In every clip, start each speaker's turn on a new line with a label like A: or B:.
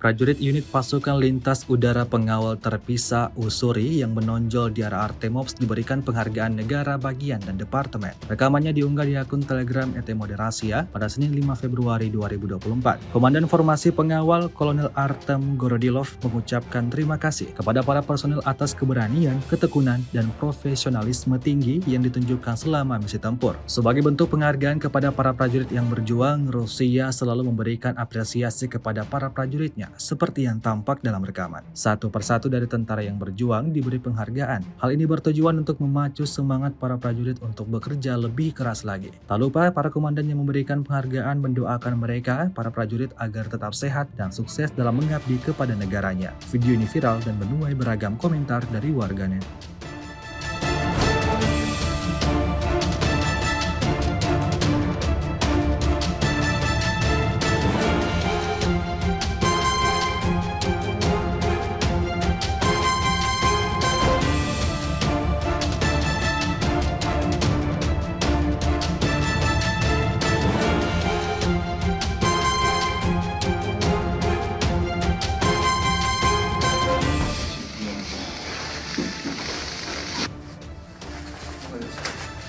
A: Prajurit unit pasukan lintas udara pengawal terpisah Usuri yang menonjol di arah Artemops diberikan penghargaan negara bagian dan departemen. Rekamannya diunggah di akun Telegram Moderasi pada Senin 5 Februari 2024. Komandan Formasi Pengawal Kolonel Artem Gorodilov mengucapkan terima kasih kepada para personel atas keberanian, ketekunan, dan profesionalisme tinggi yang ditunjukkan selama misi tempur. Sebagai bentuk penghargaan kepada para prajurit yang berjuang, Rusia selalu memberikan apresiasi kepada para prajuritnya seperti yang tampak dalam rekaman. Satu persatu dari tentara yang berjuang diberi penghargaan. Hal ini bertujuan untuk memacu semangat para prajurit untuk bekerja lebih keras lagi. Tak lupa para komandan yang memberikan penghargaan mendoakan mereka, para prajurit agar tetap sehat dan sukses dalam mengabdi kepada negaranya. Video ini viral dan menuai beragam komentar dari warganet.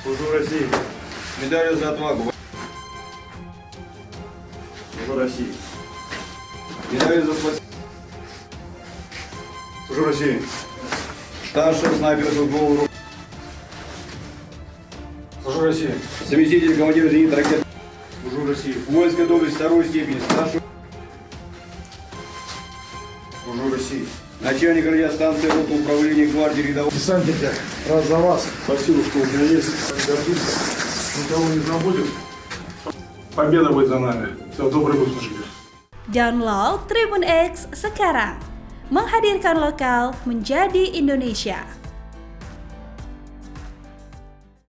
B: Служу России. Медалью за отвагу. Служу России. Медалью за спасение. Служу России. Старший снайперскую голову. Служу России. Заместитель командира зенитных ракет. Служу России. Воинская доблесть второй степени. Старший. Служу России. Начальник радиостанции роты управления гвардии рядового.
C: Десантники, рад за вас. Спасибо, что у меня есть. Гордимся. Никого не забудем. Победа будет за нами. Все, добрый путь, мужики.
D: Download Tribun X sekarang. Menghadirkan lokal menjadi Indonesia.